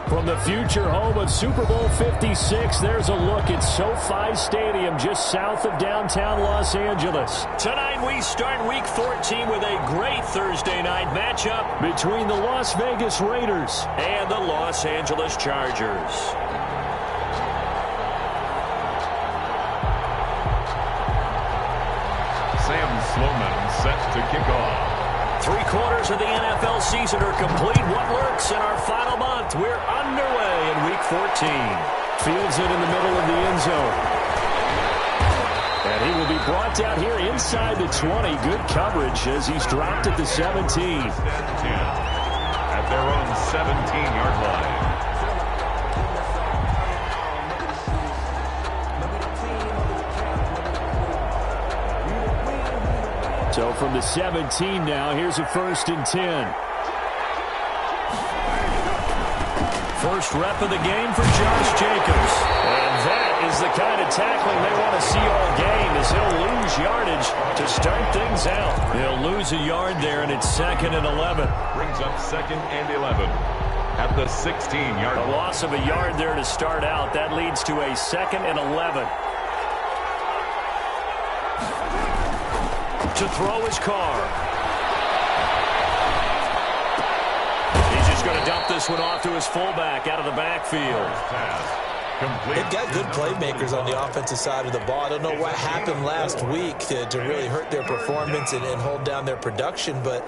From the future home of Super Bowl 56, there's a look at SoFi Stadium just south of downtown Los Angeles. Tonight we start Week 14 with a great Thursday night matchup between the Las Vegas Raiders and the Los Angeles Chargers. Sam Sloman set to kick off. 3/4 of the NFL season are complete. What lurks in our final month? We're underway in Week 14. Fields it in the middle of the end zone. And he will be brought down here inside the 20. Good coverage as he's dropped at the 17. At their own 17-yard line. So from the 17 now, here's a 1st and 10. First rep of the game for Josh Jacobs. And that is the kind of tackling they want to see all game, as he'll lose yardage to start things out. He'll lose a yard there, and it's 2nd and 11. Brings up 2nd and 11 at the 16-yard line. A loss of a yard there to start out. That leads to a 2nd and 11. To throw his car. He's just going to dump this one off to his fullback out of the backfield. They've got good playmakers on the offensive side of the ball. I don't know what happened last week to really hurt their performance and hold down their production, but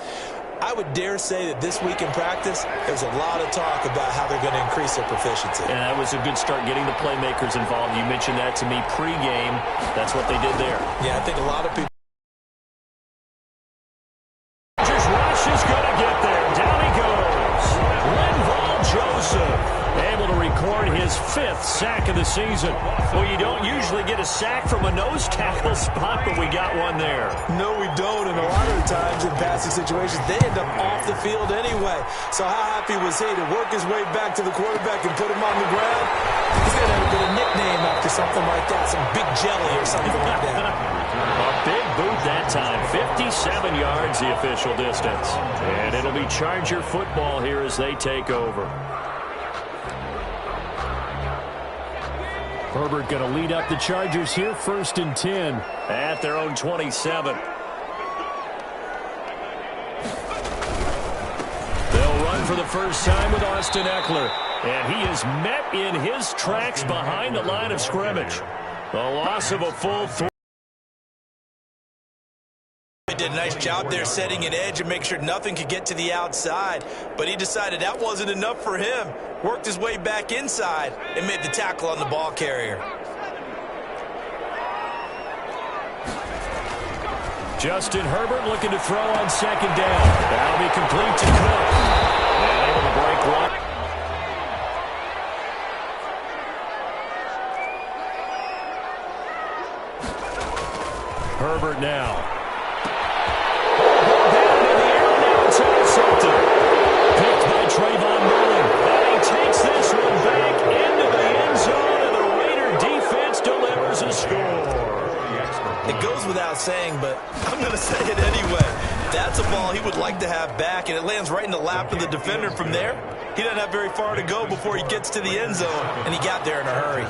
I would dare say that this week in practice, there's a lot of talk about how they're going to increase their proficiency. And that was a good start, getting the playmakers involved. You mentioned that to me pregame. That's what they did there. Yeah, I think a lot of people. Is going to get there. Down he goes. Linval Joseph able to record his 5th sack of the season. Well, you don't usually get a sack from a nose tackle spot, but we got one there. No, we don't. And a lot of the times in passing situations, they end up off the field anyway. So how happy was he to work his way back to the quarterback and put him on the ground? He's going to have a bit of nickname after something like that, some big jelly or something like that. A big boot that time. 57 yards the official distance. And it'll be Charger football here as they take over. Herbert going to lead up the Chargers here, 1st and 10 at their own 27. They'll run for the first time with Austin Eckler. And he is met in his tracks behind the line of scrimmage. The loss of a full 3. Did a nice job there setting an edge and make sure nothing could get to the outside, but he decided that wasn't enough for him. Worked his way back inside and made the tackle on the ball carrier. Justin Herbert looking to throw on 2nd down. That'll be complete to Cook. And able to break one. Herbert now. Picked by Trayvon Mullen. And he takes this one back into the end zone, and the Raider defense delivers a score. It goes without saying, but I'm going to say it anyway. That's a ball he would like to have back, and it lands right in the lap of the defender from there. He doesn't have very far to go before he gets to the end zone, and he got there in a hurry.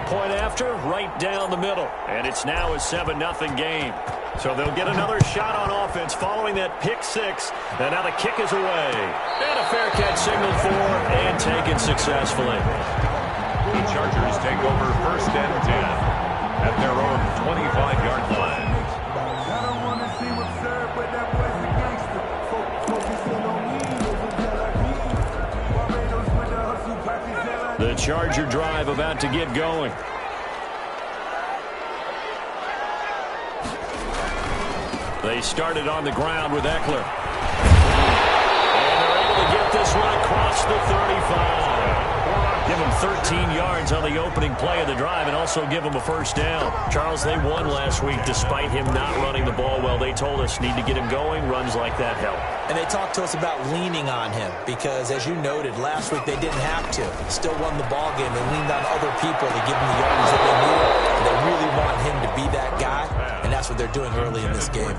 Point after, right down the middle, and it's now a 7-0 game. So they'll get another shot on offense following that pick 6, and now the kick is away. And a fair catch signaled for and taken successfully. The Chargers take over 1st and 10 at their own 25-yard line. The Charger drive about to get going. They started on the ground with Eckler. And they're able to get this one across the 35. Give them 13 yards on the opening play of the drive and also give them a 1st down. Charles, they won last week despite him not running the ball well. They told us need to get him going. Runs like that help. And they talked to us about leaning on him because, as you noted, last week they didn't have to. Still won the ball game. They leaned on other people to give them the yards that they needed. And they really want him to be that guy, and that's what they're doing early in this game.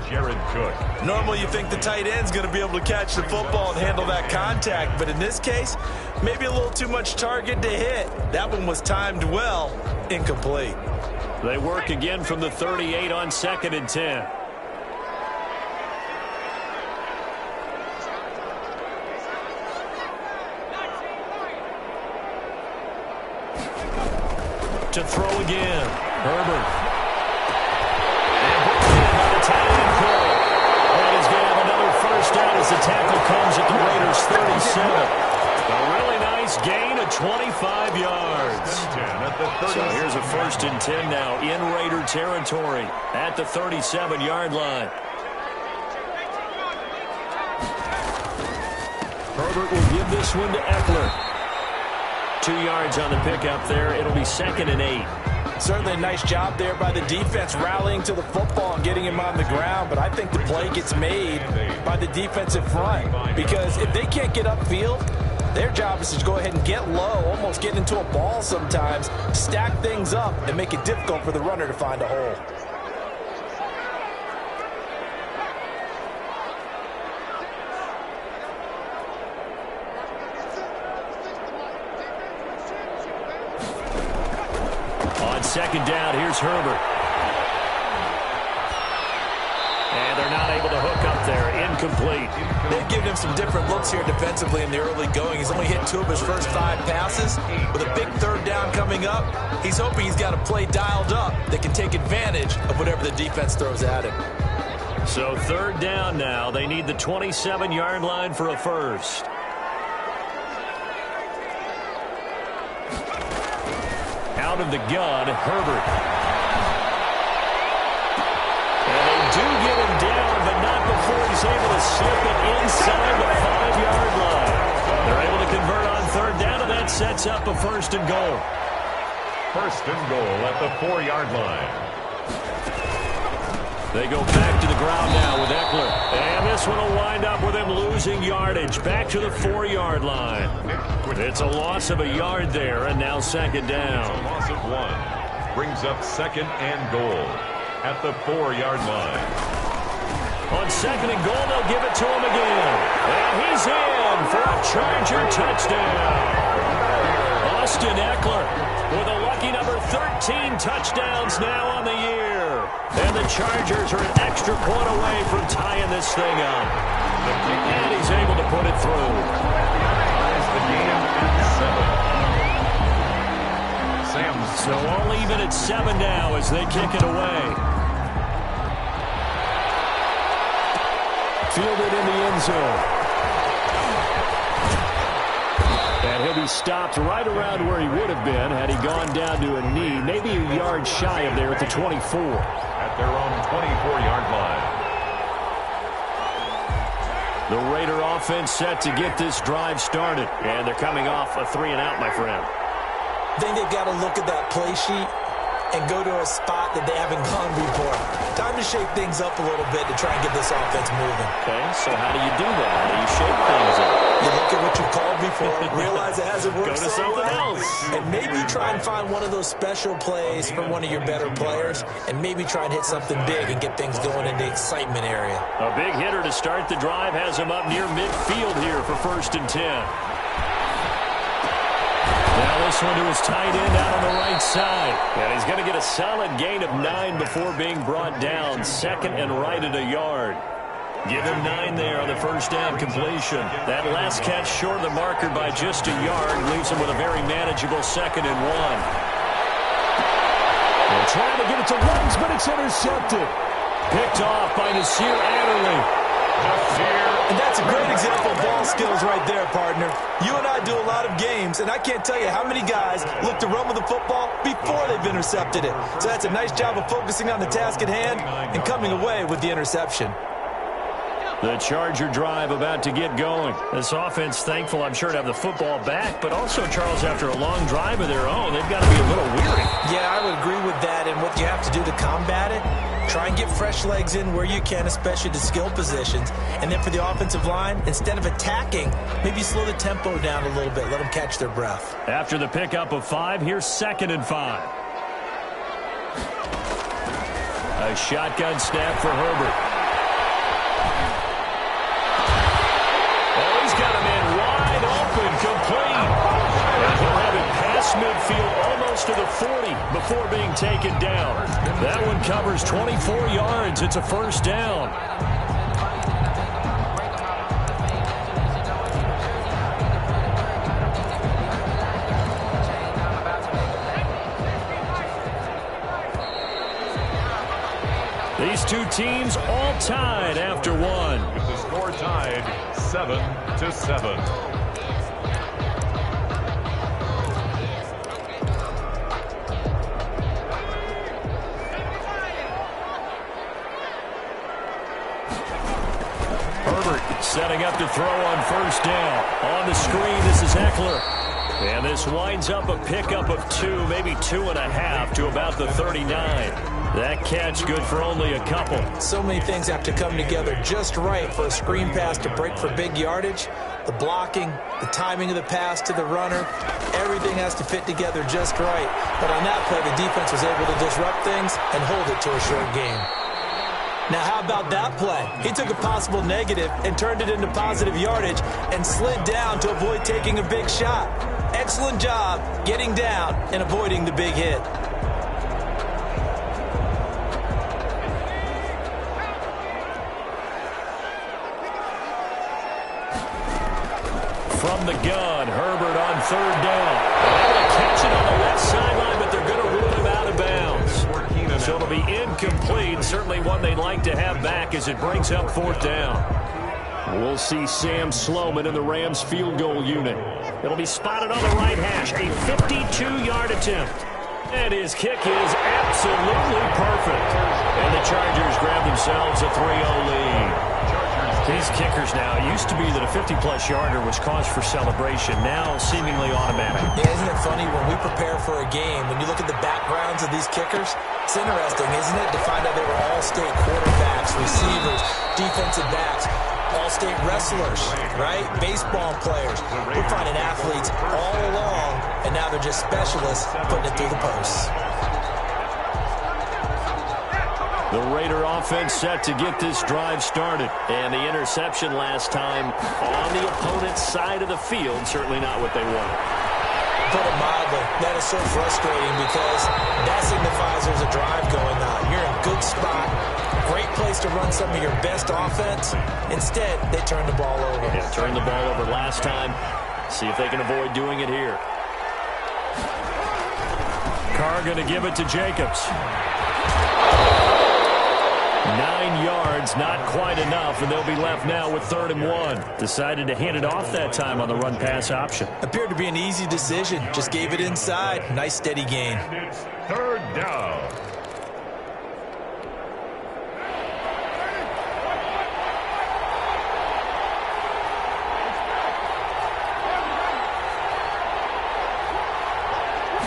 Normally you think the tight end's going to be able to catch the football and handle that contact, but in this case, maybe a little too much target to hit. That one was timed well, incomplete. They work again from the 38 on 2nd and 10. To throw again. Herbert. And by the tight end Cole. And he's going to have another first down as the tackle comes at the Raiders' 37. A really nice gain of 25 yards. So here's a 1st and 10 now in Raider territory at the 37-yard line. Herbert will give this one to Eckler. 2 yards on the pickup there. It'll be 2nd and 8. Certainly a nice job there by the defense rallying to the football and getting him on the ground, but I think the play gets made by the defensive front because if they can't get upfield, their job is to go ahead and get low, almost get into a ball sometimes, stack things up, and make it difficult for the runner to find a hole. On 2nd down, here's Herbert. And they're not able to hook up there. Incomplete. They've given him some different looks here defensively in the early going. He's only hit 2 of his first 5 passes. With a big 3rd down coming up, he's hoping he's got a play dialed up that can take advantage of whatever the defense throws at him. So 3rd down now. They need the 27-yard line for a first. Out of the gun, Herbert. And they do get him down, but not before he's able to slip it inside the 5-yard line. They're able to convert on 3rd down, and that sets up a 1st and goal. 1st and goal at the 4-yard line. They go back to the ground now with Eckler. And this one will wind up with him losing yardage. Back to the 4-yard line. It's a loss of a yard there, and now 2nd down. A loss of 1. Brings up 2nd and goal at the 4-yard line. On 2nd and goal, they'll give it to him again. And he's in for a Charger touchdown. Austin Eckler with a lucky number 13 touchdowns now on the year. And the Chargers are an extra point away from tying this thing up. And he's able to put it through. The game at 7. So all even at 7 now as they kick it away. Fielded in the end zone. And he'll be stopped right around where he would have been had he gone down to a knee, maybe a yard shy of there at the 24. At their own 24-yard line. The Raider offense set to get this drive started. And they're coming off a 3-and-out, my friend. I think they've got to look at that play sheet and go to a spot that they haven't gone before. Time to shake things up a little bit to try and get this offense moving. Okay, so how do you do that? How do you shake things up? You look at what you've called before, realize it hasn't worked Go to something else. And maybe try and find one of those special plays from one of your better players, and maybe try and hit something big and get things going in the excitement area. A big hitter to start the drive has him up near midfield here for 1st and 10. Now this one to his tight end out on the right side. And he's going to get a solid gain of 9 before being brought down. 2nd and right at a yard. Give him 9 there on the first down completion. That last catch short of the marker by just a yard leaves him with a very manageable 2nd and 1. They're trying to get it to Woods, but it's intercepted. Picked off by Nasir Adderley. And that's a great example of ball skills right there, partner. You and I do a lot of games, and I can't tell you how many guys look to run with the football before they've intercepted it. So that's a nice job of focusing on the task at hand and coming away with the interception. The Charger drive about to get going. This offense thankful, I'm sure, to have the football back, but also, Charles, after a long drive of their own, they've got to be a little weary. Yeah, I would agree with that, and what you have to do to combat it, try and get fresh legs in where you can, especially the skill positions. And then for the offensive line, instead of attacking, maybe slow the tempo down a little bit, let them catch their breath. After the pickup of 5, here's 2nd and 5. A shotgun snap for Herbert. Oh, he's got him in wide open, complete. And he'll have it past midfield, almost to the 40 before being taken down. That one covers 24 yards. It's a first down. These two teams all tied after one. With the score tied 7-7. Herbert setting up to throw on first down. On the screen, this is Eckler. And this winds up a pickup of 2, maybe 2.5 to about the 39. That catch good for only a couple. So many things have to come together just right for a screen pass to break for big yardage. The blocking, the timing of the pass to the runner, everything has to fit together just right. But on that play, the defense was able to disrupt things and hold it to a short game. Now, how about that play? He took a possible negative and turned it into positive yardage and slid down to avoid taking a big shot. Excellent job getting down and avoiding the big hit. From the gun, Herbert on third down. They're going to catch it on the left sideline, but they're going to rule him out of bounds. So it'll be incomplete. Certainly one they'd like to have back as it brings up fourth down. We'll see Sam Sloman in the Rams field goal unit. It'll be spotted on the right hash. A 52-yard attempt. And his kick is absolutely perfect. And the Chargers grab themselves a 3-0 lead. These kickers now, it used to be that a 50-plus yarder was cause for celebration. Now seemingly automatic. Yeah, isn't it funny when we prepare for a game, when you look at the backgrounds of these kickers, it's interesting, isn't it, to find out they were all-state quarterbacks, receivers, defensive backs, all-state wrestlers, right? Baseball players. We're finding athletes all along, and now they're just specialists putting it through the posts. The Raider offense set to get this drive started. And the interception last time on the opponent's side of the field, certainly not what they wanted. Put it mildly, that is so frustrating because that signifies there's a drive going on. You're in a good spot, great place to run some of your best offense. Instead, they turn the ball over. Yeah, turned the ball over last time. See if they can avoid doing it here. Carr going to give it to Jacobs. 9 yards, not quite enough, and they'll be left now with 3rd and 1. Decided to hand it off that time on the run-pass option. Appeared to be an easy decision. Just gave it inside. Nice, steady gain. It's 3rd down.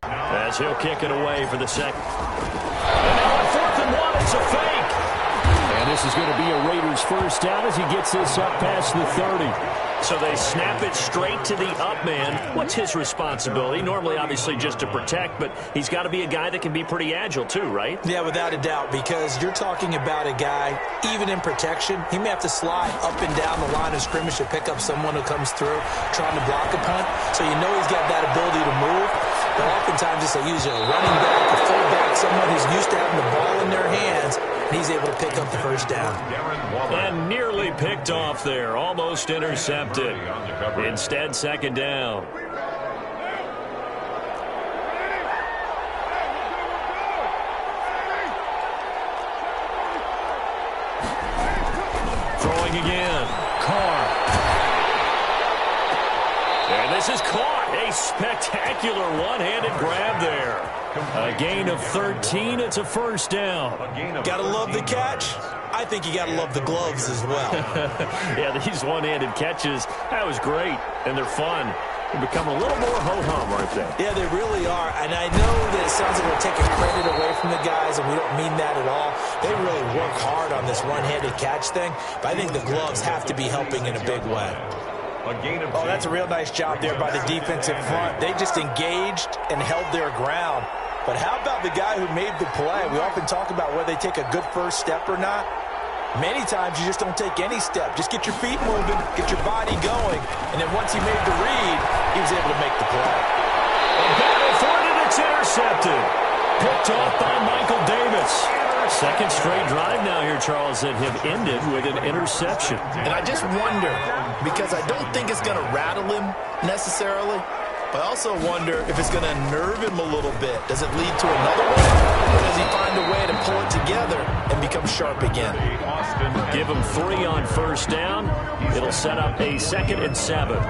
As he'll kick it away for the second. And now on 4th and 1, it's a fake. And this is going to be a Raiders first down as he gets this up past the 30. So they snap it straight to the up man. What's his responsibility? Normally, obviously, just to protect, but he's got to be a guy that can be pretty agile too, right? Yeah, without a doubt, because you're talking about a guy, even in protection, he may have to slide up and down the line of scrimmage to pick up someone who comes through trying to block a punt. So you know he's got that ability to move. But oftentimes it's usually a running back, a fullback, someone who's used to having the ball in their hands, and he's able to pick up the first down. And nearly picked off there, almost intercepted. Instead, second down. Throwing again, Carr. And this is caught. A spectacular one-handed grab there. A gain of 13. It's a first down. Gotta love the catch. I think you gotta love the gloves as well. Yeah, these one-handed catches, that was great. And they're fun. They're becoming a little more ho-hum, aren't they? Yeah, they really are. And I know that it sounds like we're taking credit away from the guys, and we don't mean that at all. They really work hard on this one-handed catch thing. But I think the gloves have to be helping in a big way. Oh, that's a real nice job there by the defensive front. They just engaged and held their ground. But how about the guy who made the play? We often talk about whether they take a good first step or not. Many times you just don't take any step. Just get your feet moving, get your body going, and then once he made the read, he was able to make the play. A battle for it, and it's intercepted. Picked off by Michael Davis. Second straight drive now here, Charles, that have ended with an interception. And I just wonder, because I don't think it's going to rattle him necessarily, but I also wonder if it's going to nerve him a little bit. Does it lead to another one? Or does he find a way to pull it together and become sharp again? Give him 3 on first down. It'll set up a 2nd and 7.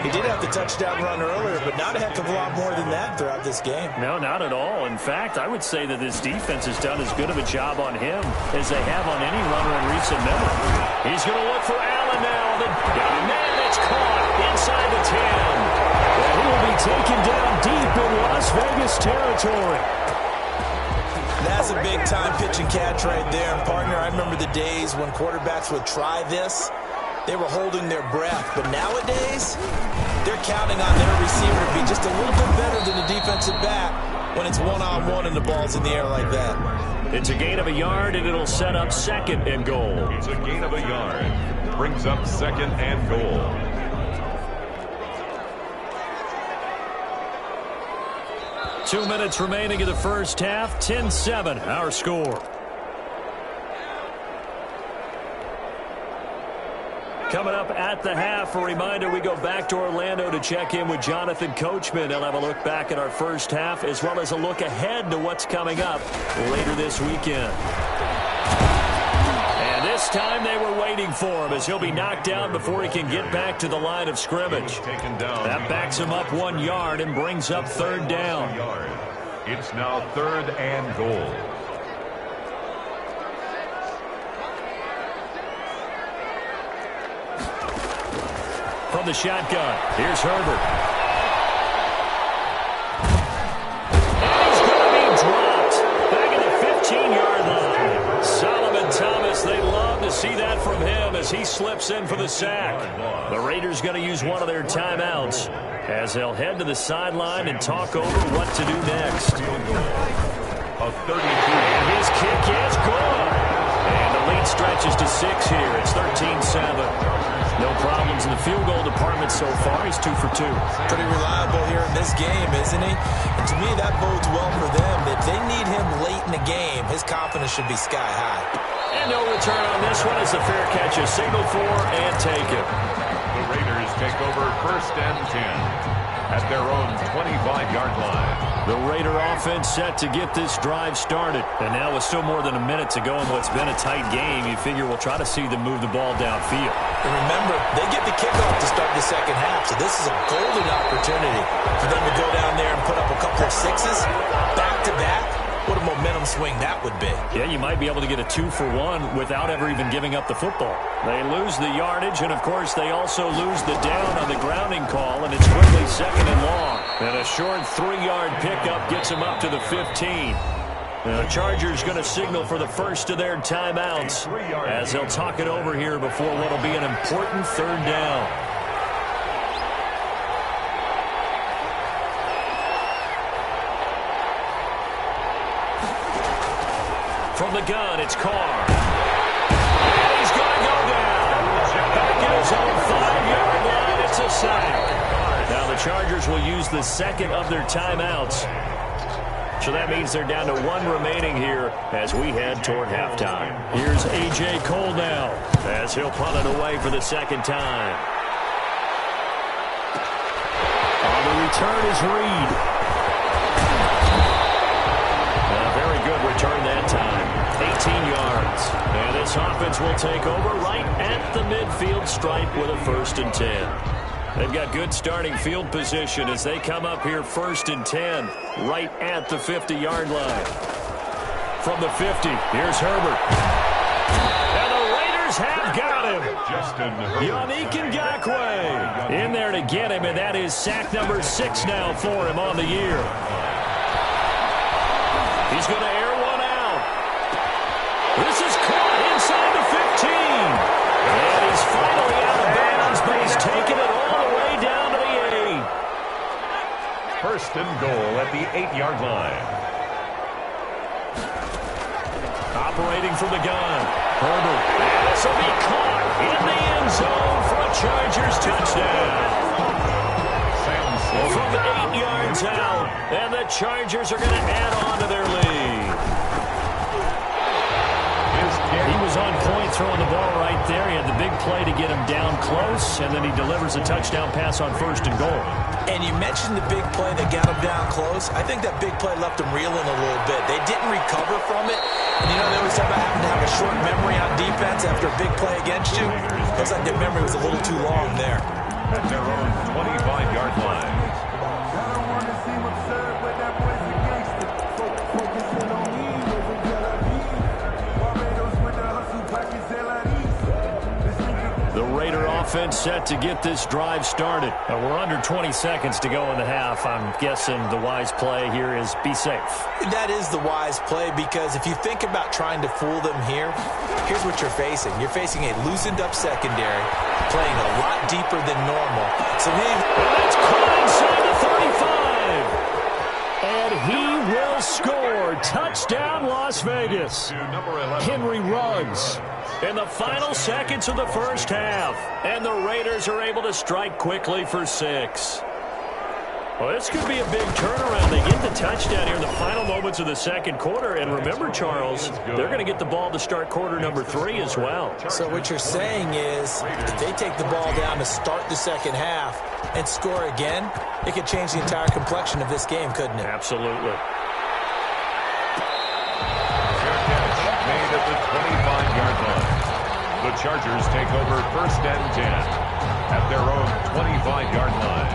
He did have the touchdown run earlier, but not a heck of a lot more than that throughout this game. No, not at all. In fact, I would say that this defense has done as good of a job on him as they have on any runner in recent memory. He's going to look for Allen now. Got a man that's caught inside the 10. And he will be taken down deep in Las Vegas territory. That's a big-time pitch and catch right there. And, partner, I remember the days when quarterbacks would try this. They were holding their breath. But nowadays, they're counting on their receiver to be just a little bit better than the defensive back when it's one-on-one and the ball's in the air like that. It's a gain of a yard, and it'll set up 2nd and goal. It's a gain of a yard. Brings up 2nd and goal. Two minutes remaining in the first half. 10-7, our score. Coming up at the half, a reminder, we go back to Orlando to check in with Jonathan Coachman. He'll have a look back at our first half as well as a look ahead to what's coming up later this weekend. And this time they were waiting for him as he'll be knocked down before he can get back to the line of scrimmage. That backs him up 1 yard and brings up 3rd down. It's now 3rd and goal. From the shotgun, here's Herbert. And he's going to be dropped back at the 15-yard line. Solomon Thomas, they love to see that from him as he slips in for the sack. The Raiders going to use one of their timeouts as they'll head to the sideline and talk over what to do next. A 32. And his kick is good. And the lead stretches to 6 here. It's 13-7. No problems in the field goal department so far. He's 2 for 2. Pretty reliable here in this game, isn't he? And to me, that bodes well for them. If they need him late in the game, his confidence should be sky high. And no return on this one as the fair catch is signaled for and taken. The Raiders take over 1st and 10 at their own 25-yard line. The Raider offense set to get this drive started. And now with still more than a minute to go in what's been a tight game, you figure we'll try to see them move the ball downfield. And remember, they get the kickoff to start the second half, so this is a golden opportunity for them to go down there and put up a couple of sixes back-to-back. What a momentum swing that would be. Yeah, you might be able to get a 2-for-1 without ever even giving up the football. They lose the yardage, and, of course, they also lose the down on the grounding call, and it's quickly 2nd and long. And a short 3-yard pickup gets them up to the 15. The Chargers going to signal for the first of their timeouts as they'll talk it over here before what will be an important 3rd down. From the gun, it's Carr. And he's going to go down. Back in his own 5-yard line, it's a sack. Now the Chargers will use the 2nd of their timeouts. So that means they're down to 1 remaining here as we head toward halftime. Here's A.J. Cole now as he'll punt it away for the 2nd time. On the return is Reed. A very good return that time. 18 yards. And this offense will take over right at the midfield stripe with a 1st and 10. They've got good starting field position as they come up here 1st and 10 right at the 50-yard line. From the 50, here's Herbert. And the Raiders have got him. Yannick Ngakoue in there to get him, and that is sack number 6 now for him on the year. He's going to air one out. This is caught inside the 15. And he's finally out of bounds, but he's taken it all the way down to the 8. 1st and goal at the 8-yard line. Operating from the gun. Herbert. This will be caught in the end zone for a Chargers touchdown. From 8 yards out, and the Chargers are going to add on to their lead. He was on point throwing the ball right there. He had the big play to get him down close, and then he delivers a touchdown pass on 1st and goal. And you mentioned the big play that got him down close. I think that big play left him reeling a little bit. They didn't recover from it. And you know, they always talk about having to have a short memory on defense after a big play against you. Looks like their memory was a little too long there. At their own 25-yard line. The Raider offense set to get this drive started. We're under 20 seconds to go in the half. I'm guessing the wise play here is be safe. That is the wise play, because if you think about trying to fool them here, here's what you're facing. You're facing a loosened up secondary, playing a lot deeper than normal. So that's caught inside the 35. And he will score. Touchdown, Las Vegas. Henry Ruggs. In the final seconds of the first half. And the Raiders are able to strike quickly for 6. Well, this could be a big turnaround. They get the touchdown here in the final moments of the second quarter. And remember, Charles, they're going to get the ball to start quarter number 3 as well. So what you're saying is if they take the ball down to start the second half and score again, it could change the entire complexion of this game, couldn't it? Absolutely. Made at the 25-yard line. The Chargers take over 1st and 10 at their own 25-yard line.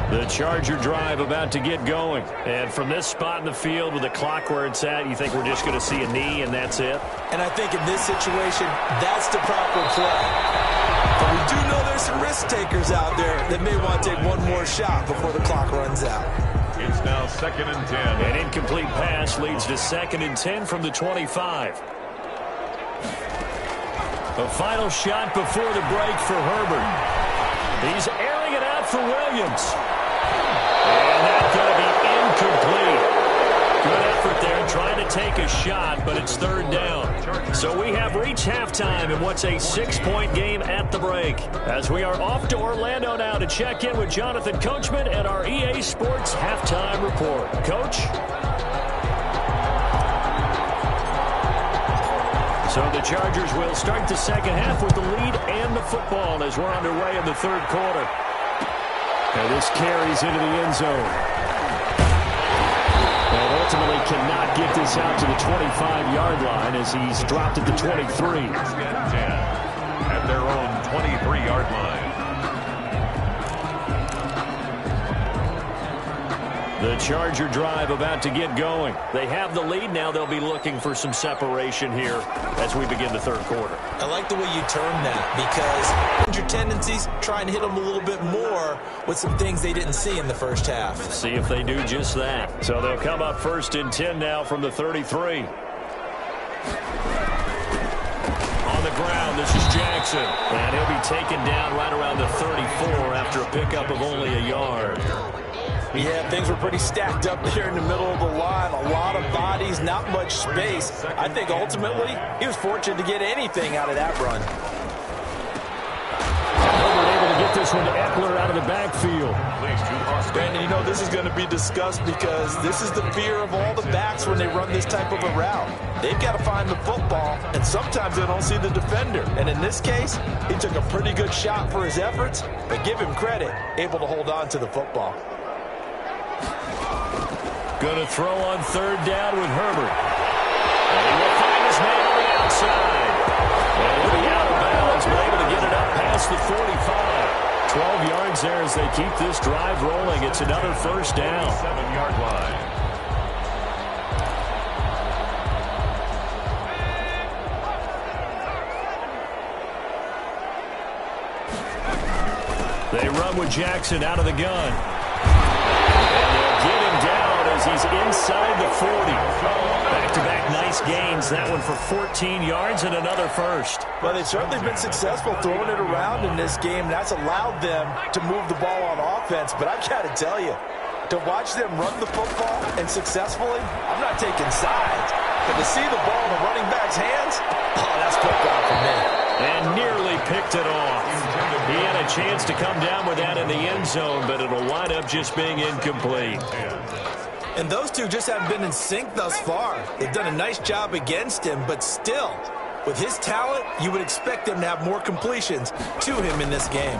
The Charger drive about to get going. And from this spot in the field with the clock where it's at, you think we're just going to see a knee and that's it? And I think in this situation, that's the proper play. But we do know there's some risk takers out there that may want to take one more shot before the clock runs out. It's now 2nd and 10. An incomplete pass leads to 2nd and 10 from the 25. A final shot before the break for Herbert. He's airing it out for Williams. And that's going to be incomplete. Good effort there, trying to take a shot, but it's 3rd down. So we have reached halftime in what's a 6-point game at the break. As we are off to Orlando now to check in with Jonathan Coachman at our EA Sports Halftime Report. Coach? So the Chargers will start the second half with the lead and the football as we're underway in the 3rd quarter. And this carries into the end zone. And ultimately cannot get this out to the 25-yard line as he's dropped at the 23. At their own 23-yard line. The Charger drive about to get going. They have the lead now. They'll be looking for some separation here as we begin the 3rd quarter. I like the way you term that, because your tendencies trying to hit them a little bit more with some things they didn't see in the first half. See if they do just that. So they'll come up 1st and 10 now from the 33. On the ground, this is Jackson. And he'll be taken down right around the 34 after a pickup of only a yard. Yeah, things were pretty stacked up there in the middle of the line. A lot of bodies, not much space. I think ultimately he was fortunate to get anything out of that run. Herbert able to get this one to Eckler out of the backfield. Brandon, you know this is going to be discussed because this is the fear of all the backs when they run this type of a route. They've got to find the football, and sometimes they don't see the defender. And in this case, he took a pretty good shot for his efforts, but give him credit, able to hold on to the football. Going to throw on 3rd down with Herbert. And he will find his man on the outside. And he'll be out of bounds, but able to get it up past the 45. 12 yards there as they keep this drive rolling. It's another 1st down. 7-yard line. They run with Jackson out of the gun. And they'll get him down as he's inside the 40. Back-to-back nice gains. That one for 14 yards and another first. Well, they've certainly been successful throwing it around in this game. That's allowed them to move the ball on offense. But I've got to tell you, to watch them run the football and successfully, I'm not taking sides. But to see the ball in the running back's hands, oh, that's football for me. And nearly picked it off. He had a chance to come down with that in the end zone, but it'll wind up just being incomplete. And those two just haven't been in sync thus far. They've done a nice job against him, but still, with his talent, you would expect them to have more completions to him in this game.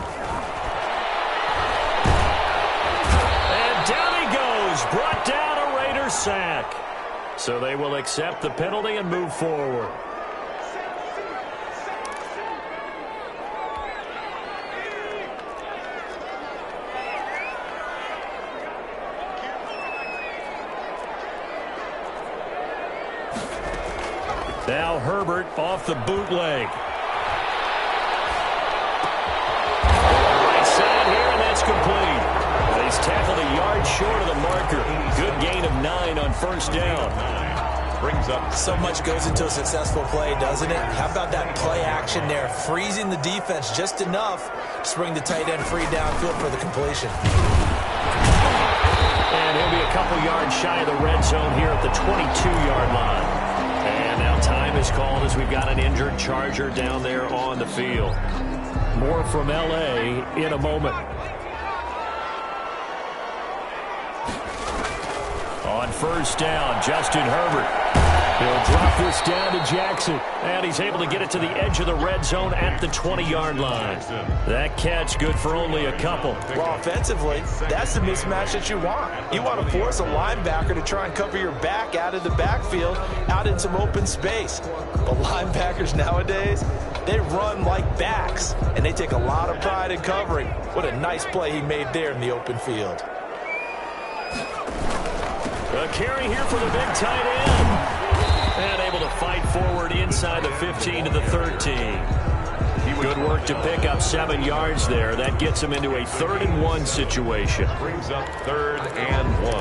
And down he goes, brought down a Raider sack. So they will accept the penalty and move forward. Now Herbert off the bootleg. Right side here, and that's complete. Well, he's tackled a yard short of the marker. Good gain of 9 on first down. Brings up. So much goes into a successful play, doesn't it? How about that play action there, freezing the defense just enough to bring the tight end free downfield for the completion. And he'll be a couple yards shy of the red zone here at the 22-yard line. And now time is called as we've got an injured Charger down there on the field. More from L.A. in a moment. On first down, Justin Herbert. He'll drop this down to Jackson. And he's able to get it to the edge of the red zone at the 20-yard line. That catch good for only a couple. Well, offensively, that's the mismatch that you want. You want to force a linebacker to try and cover your back out of the backfield, out in some open space. But linebackers nowadays, they run like backs, and they take a lot of pride in covering. What a nice play he made there in the open field. A carry here for the big tight end. And able to fight forward inside the 15 to the 13. Good work to pick up 7 yards there. That gets him into a 3rd-and-1 situation. Brings up 3rd and 1.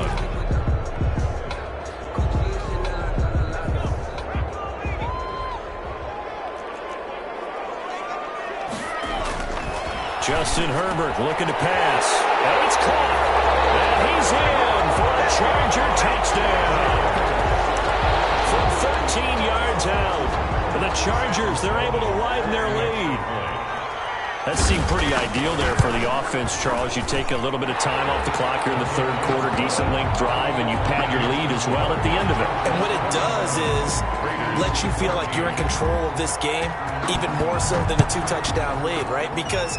Justin Herbert looking to pass. And it's caught. And he's in for a Charger touchdown. From 13 yards out. For the Chargers, they're able to widen their lead. That seemed pretty ideal there for the offense, Charles. You take a little bit of time off the clock here in the 3rd quarter, decent length drive, and you pad your lead as well at the end of it. And what it does is let you feel like you're in control of this game, even more so than a 2-touchdown lead, right? Because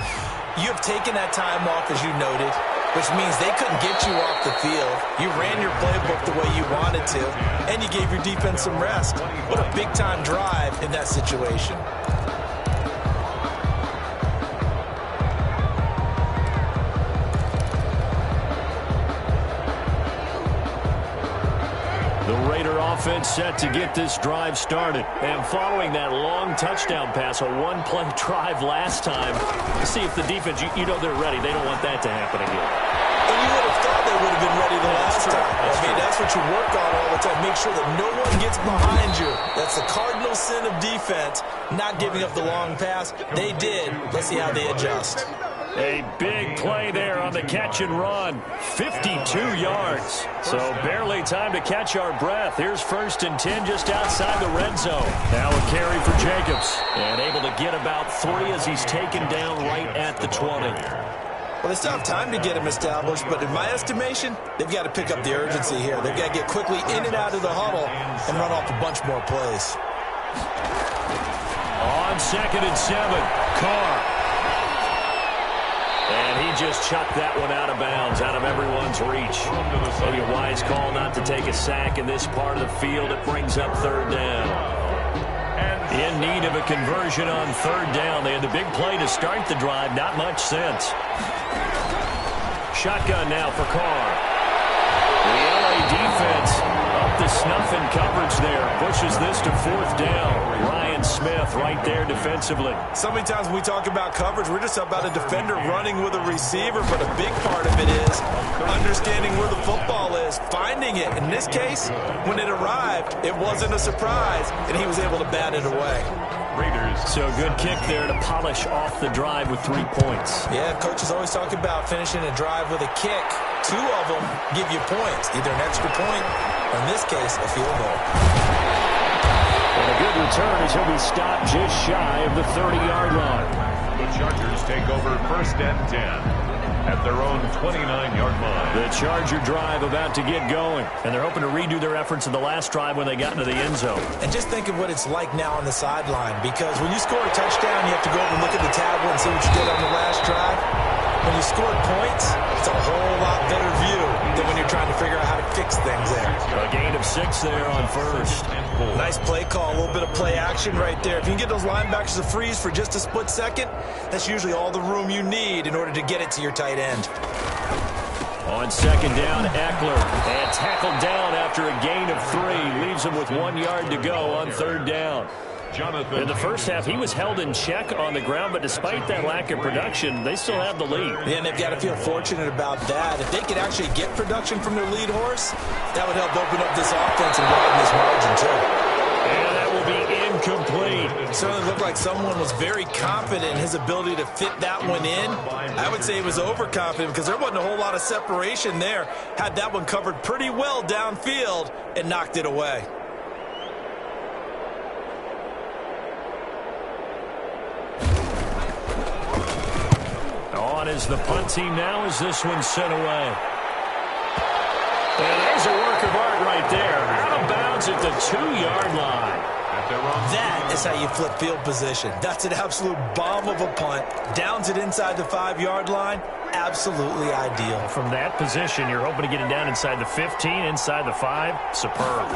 you have taken that time off, as you noted, which means they couldn't get you off the field. You ran your playbook the way you wanted to, and you gave your defense some rest. What a big-time drive in that situation. The Raider offense set to get this drive started. And following that long touchdown pass, a 1-play drive last time, see if the defense, you know they're ready. They don't want that to happen again. And you would have thought they would have been ready the last time. That's what you work on all the time. Make sure that no one gets behind you. That's the cardinal sin of defense, not giving up the long pass. They did. Let's see how they adjust. A big play there on the catch and run. 52 yards. So barely time to catch our breath. Here's 1st and 10 just outside the red zone. Now a carry for Jacobs. And able to get about 3 as he's taken down right at the 20. Well, they still have time to get him established, but in my estimation, they've got to pick up the urgency here. They've got to get quickly in and out of the huddle and run off a bunch more plays. On 2nd and 7, Carr. And he just chucked that one out of bounds, out of everyone's reach. Maybe a wise call not to take a sack in this part of the field. It brings up 3rd down. In need of a conversion on 3rd down. They had the big play to start the drive. Not much sense. Shotgun now for Carr. The LA defense up the snuff in coverage there. Pushes this to fourth down. Ryan Smith right there defensively. So many times when we talk about coverage, we're just about a defender running with a receiver, but a big part of it is understanding where the football is, finding it. In this case, when it arrived, it wasn't a surprise, and he was able to bat it away. So good kick there to polish off the drive with 3 points. Yeah, coaches always talk about finishing a drive with a kick. 2 of them give you points, either an extra point or, in this case, a field goal. And a good return as he'll be stopped just shy of the 30-yard line. The Chargers take over first and 10 at their own 29-yard line. The Charger drive about to get going, and they're hoping to redo their efforts in the last drive when they got into the end zone. And just think of what it's like now on the sideline, because when you score a touchdown, you have to go over and look at the tablet and see what you did on the last drive. When you scored points, it's a whole lot better view than when you're trying to figure out how to fix things there. A gain of 6 there on first. Nice play call, a little bit of play action right there. If you can get those linebackers to freeze for just a split second, that's usually all the room you need in order to get it to your tight end. On second down, Eckler. And tackled down after a gain of 3. Leaves him with 1 yard to go on third down. In the first half, he was held in check on the ground, but despite that lack of production, they still have the lead. Yeah, and they've got to feel fortunate about that. If they could actually get production from their lead horse, that would help open up this offense and widen this margin, too. And that will be incomplete. It certainly looked like someone was very confident in his ability to fit that one in. I would say he was overconfident because there wasn't a whole lot of separation there. Had that one covered pretty well downfield and knocked it away. On is the punt team now as this one's sent away. And there's a work of art right there. Out of bounds at the 2-yard line. That is how you flip field position. That's an absolute bomb of a punt. Downs it inside the 5-yard line. Absolutely ideal. From that position, you're hoping to get it down inside the 15, inside the 5. Superb.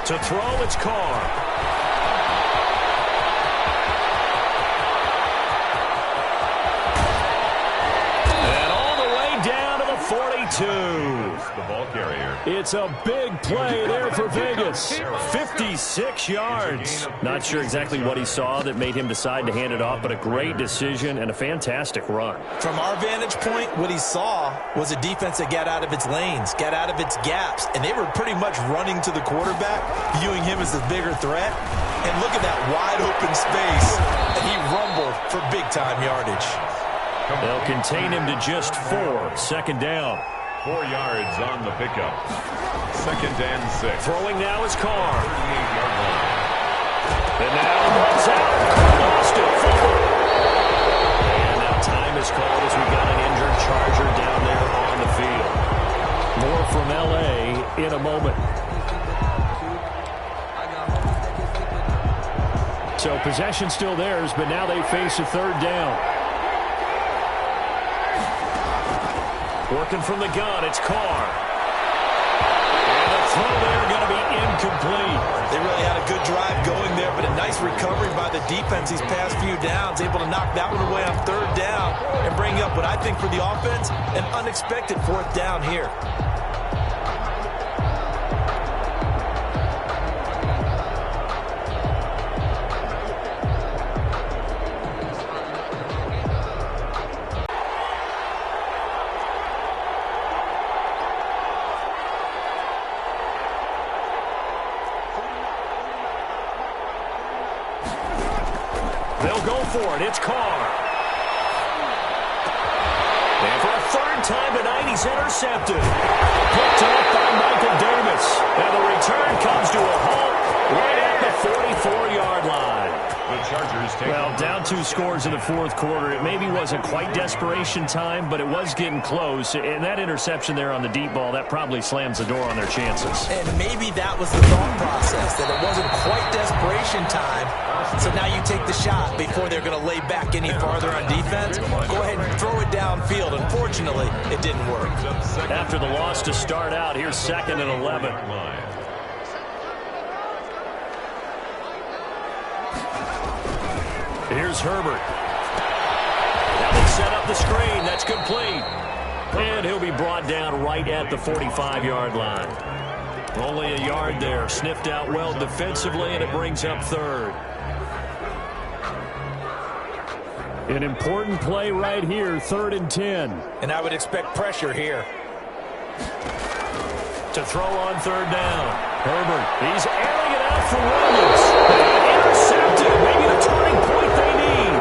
To throw, it's Carr. The ball carrier. It's a big play there for Vegas. 56 yards. Not sure exactly what he saw that made him decide to hand it off, but a great decision and a fantastic run. From our vantage point, what he saw was a defense that got out of its lanes, got out of its gaps, and they were pretty much running to the quarterback, viewing him as the bigger threat. And look at that wide open space, and he rumbled for big-time yardage. They'll contain him to just 4. Second down. 4 yards on the pickup. Second and 6. Throwing now is Carr. 38-yard line. And now the ball's out. Lost it. And now time is called as we got an injured Charger down there on the field. More from L.A. in a moment. So possession still theirs, but now they face a third down. Working from the gun, it's Carr. And the throw there going to be incomplete. They really had a good drive going there, but a nice recovery by the defense these past few downs, able to knock that one away on third down and bring up what I think for the offense, an unexpected fourth down here. They'll go for it. It's Carr. And for a third time tonight, he's intercepted. Picked up by Michael Davis. And the return comes to a halt right at the 44-yard line. The Chargers take down 2 scores in the fourth quarter. It maybe wasn't quite desperation time, but it was getting close. And that interception there on the deep ball, that probably slams the door on their chances. And maybe that was the thought process, that it wasn't quite desperation time. So now you take the shot before they're going to lay back any farther on defense. Go ahead and throw it downfield. Unfortunately, it didn't work. After the loss to start out, here's 2nd and 11. Here's Herbert. Now they set up the screen. That's complete. And he'll be brought down right at the 45-yard line. Only a yard there. Sniffed out well defensively, and it brings up third. An important play right here, 3rd and 10. And I would expect pressure here. To throw on 3rd down. Herbert, he's airing it out for Williams. Intercepted, maybe the turning point they need.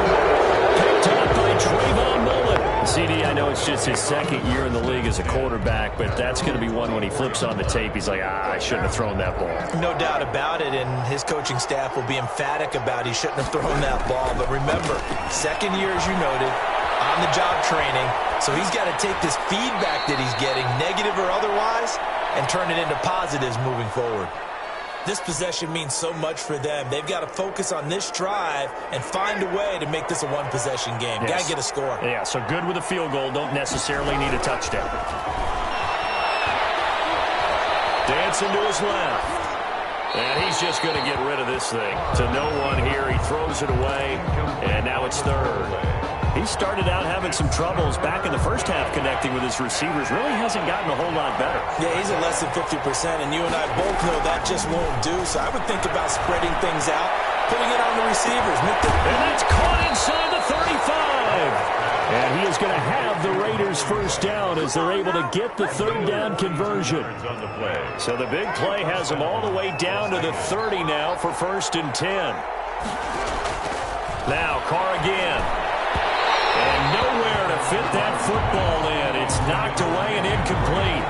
Picked up by Trayvon Mullen. CD, I know it's just his 2nd year in the league as a quarterback, but that's going to be one when he flips on the tape, he's like, I shouldn't have thrown that ball. No doubt about it, and his coaching staff will be emphatic about he shouldn't have thrown that ball. But remember, 2nd year, as you noted, on-the-job training, so he's got to take this feedback that he's getting, negative or otherwise, and turn it into positives moving forward. This possession means so much for them. They've got to focus on this drive and find a way to make this a one-possession game. Yes. Got to get a score. Yeah, so good with a field goal. Don't necessarily need a touchdown. Dancing to his left. And he's just going to get rid of this thing. To no one here. He throws it away, and now it's 3rd. He started out having some troubles back in the first half connecting with his receivers. Really hasn't gotten a whole lot better. Yeah, he's at less than 50%, and you and I both know that just won't do. So I would think about spreading things out, putting it on the receivers. And that's caught inside the 35. And he is going to have the Raiders first down as they're able to get the 3rd down conversion. So the big play has them all the way down to the 30 now for 1st and 10. Now Carr again. And nowhere to fit that football in. It's knocked away and incomplete.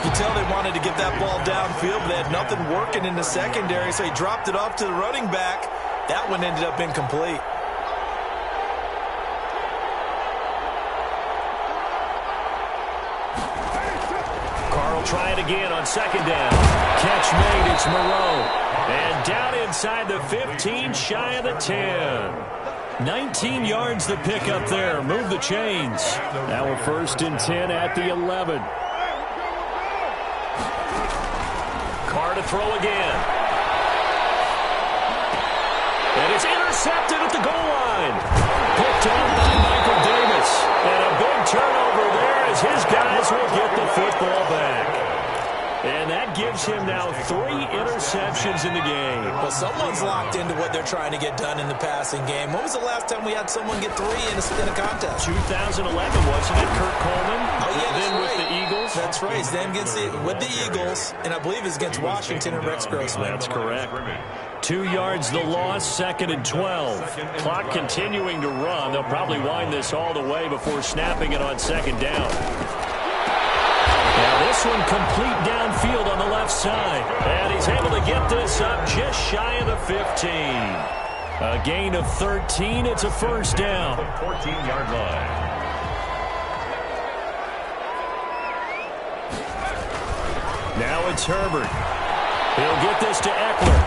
You tell they wanted to get that ball downfield, but they had nothing working in the secondary, so he dropped it off to the running back. That one ended up incomplete. Carr will try it again on 2nd down. Catch made, it's Moreau. And down inside the 15, shy of the 10. 19 yards the pick up there. Move the chains. Now we're 1st and 10 at the 11. Carr to throw again. And it's intercepted at the goal line. Picked up by Michael Davis. And a big turnover there as his guys will get the football back. And that gives him now 3 interceptions in the game. Well, someone's locked into what they're trying to get done in the passing game. When was the last time we had someone get 3 in a contest? 2011, wasn't it? Kurt Coleman. Oh, yeah, that's then right. With the Eagles. That's right. Then with the Eagles, and I believe it's against Washington and Rex Grossman. That's correct. 2 yards the loss, 2nd and 12. Clock continuing to run. They'll probably wind this all the way before snapping it on 2nd down. Now this one complete downfield on the left side. And he's able to get this up just shy of the 15. A gain of 13. It's a 1st down. 14-yard line. Now it's Herbert. He'll get this to Eckler.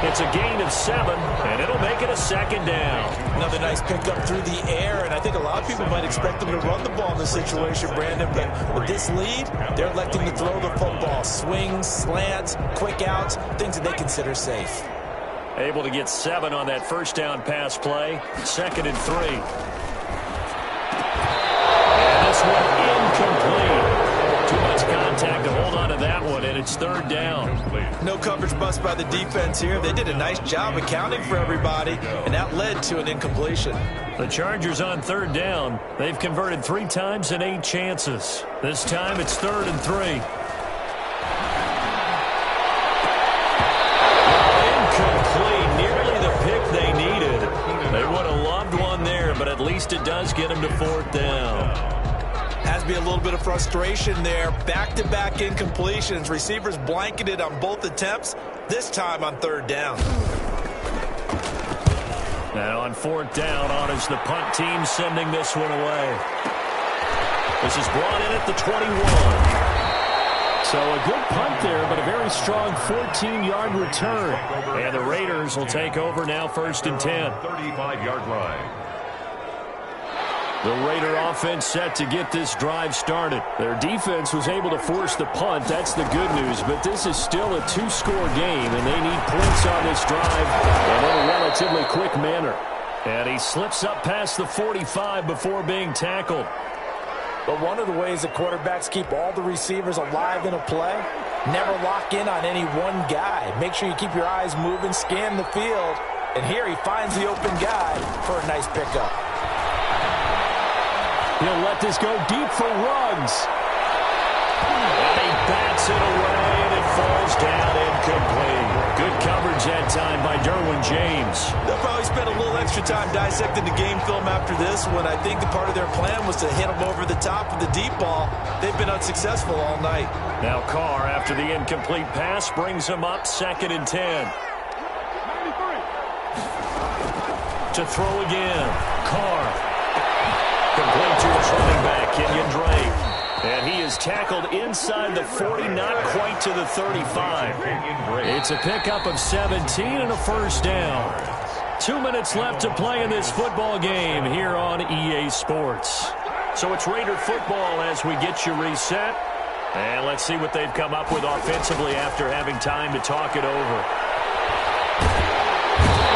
It's a gain of 7, and it'll make it a 2nd down. Another nice pickup through the air, and I think a lot of people might expect them to run the ball in this situation, Brandon, but with this lead, they're electing to throw the football. Swings, slants, quick outs, things that they consider safe. Able to get 7 on that 1st down pass play. 2nd and 3. And this one incomplete. Too much contact to hold on to that one, and it's 3rd down. No coverage bust by the defense here. They did a nice job accounting for everybody, and that led to an incompletion. The Chargers on 3rd down. They've converted 3 times in 8 chances. This time it's 3rd and 3. Incomplete. Nearly the pick they needed. They would have loved one there, but at least it does get them to 4th down. Has to be a little bit of frustration there. Back-to-back incompletions. Receivers blanketed on both attempts, this time on 3rd down. Now on 4th down, on is the punt team sending this one away. This is brought in at the 21. So a good punt there, but a very strong 14-yard return. And the Raiders will take over now 1st and 10. 35-yard line. The Raider offense set to get this drive started. Their defense was able to force the punt. That's the good news. But this is still a 2-score game, and they need points on this drive in a relatively quick manner. And he slips up past the 45 before being tackled. But one of the ways that quarterbacks keep all the receivers alive in a play, never lock in on any one guy. Make sure you keep your eyes moving, scan the field. And here he finds the open guy for a nice pickup. He'll let this go deep for Ruggs. And he bats it away, and it falls down incomplete. Good coverage that time by Derwin James. They'll probably spend a little extra time dissecting the game film after this one. I think the part of their plan was to hit him over the top of the deep ball. They've been unsuccessful all night. Now Carr, after the incomplete pass, brings him up 2nd and 10. To throw again. Carr. Complete to his running back, Kenyon Drake. And he is tackled inside the 40, not quite to the 35. It's a pickup of 17 and a first down. 2 minutes left to play in this football game here on EA Sports. So it's Raider football as we get you reset. And let's see what they've come up with offensively after having time to talk it over.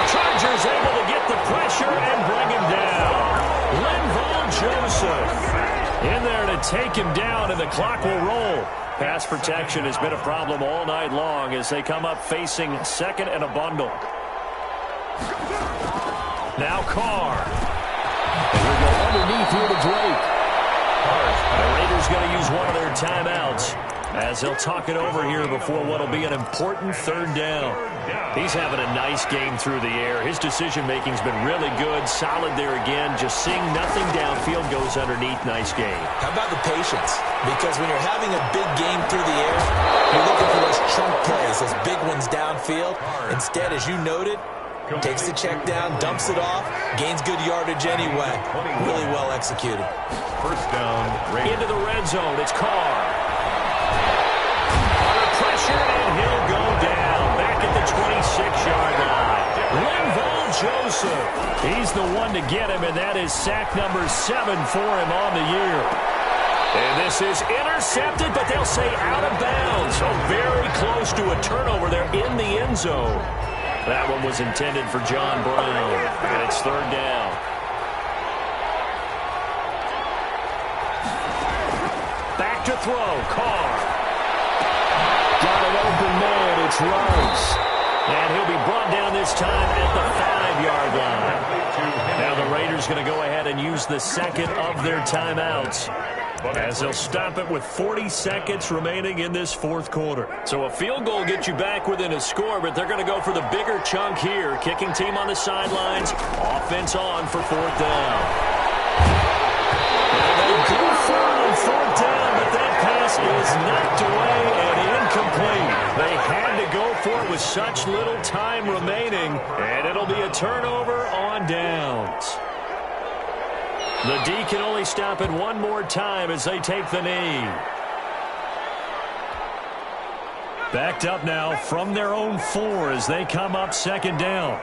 Chargers able to get the pressure and bring him down. Linval Joseph in there to take him down, and the clock will roll. Pass protection has been a problem all night long as they come up facing 2nd and a bundle. Now Carr. And we go underneath here to Drake. The Raiders going to use one of their timeouts as they'll talk it over here before what will be an important 3rd down. He's having a nice game through the air. His decision-making's been really good. Solid there again. Just seeing nothing downfield goes underneath. Nice game. How about the patience? Because when you're having a big game through the air, you're looking for those chunk plays, those big ones downfield. Instead, as you noted, takes the check down, dumps it off, gains good yardage anyway. Really well executed. First down. Into the red zone. It's Carr. Under pressure, and he'll go down. Back at the 26-yard line. Linval Joseph. He's the one to get him, and that is sack number 7 for him on the year. And this is intercepted, but they'll say out of bounds. So very close to a turnover there in the end zone. That one was intended for John Brown, and it's 3rd down. Back to throw, Carr. Got an open man, it's Ruggs. And he'll be brought down this time at the 5-yard line. Now the Raiders going to go ahead and use the 2nd of their timeouts, as they'll stop it with 40 seconds remaining in this 4th quarter. So a field goal gets you back within a score, but they're going to go for the bigger chunk here. Kicking team on the sidelines, offense on for 4th down. And they go for it on 4th down, but that pass is knocked away and incomplete. They had to go for it with such little time remaining, and it'll be a turnover on downs. The D can only stop it one more time as they take the knee. Backed up now from their own 4 as they come up 2nd down.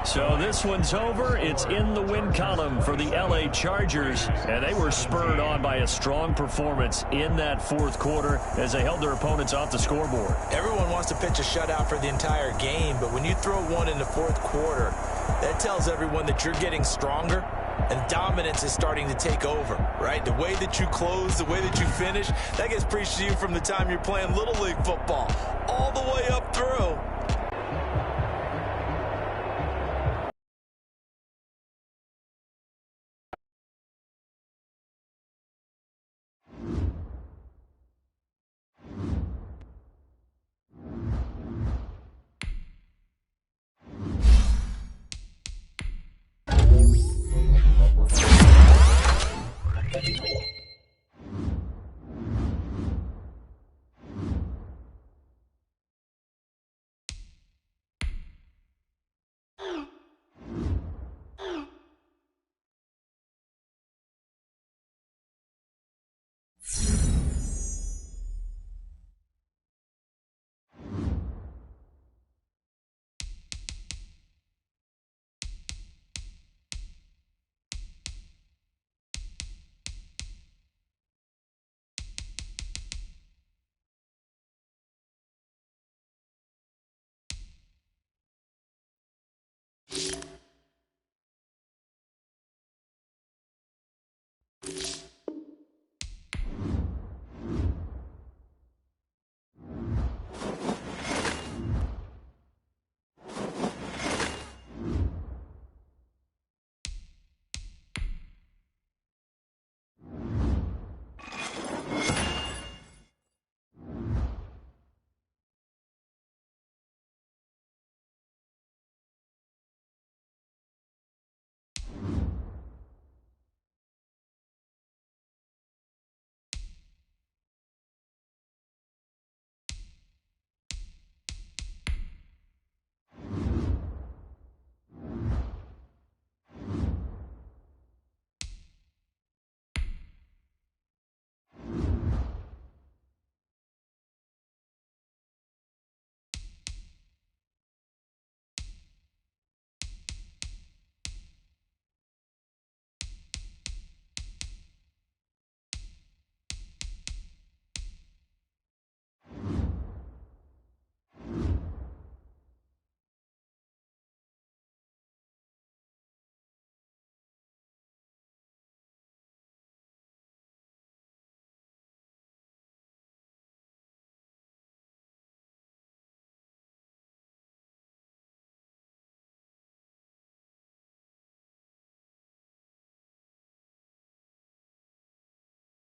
So this one's over. It's in the win column for the LA Chargers, and they were spurred on by a strong performance in that 4th quarter as they held their opponents off the scoreboard. Everyone wants to pitch a shutout for the entire game, but when you throw one in the 4th quarter, that tells everyone that you're getting stronger and dominance is starting to take over, right? The way that you close, the way that you finish, that gets preached to you from the time you're playing Little League football all the way up through.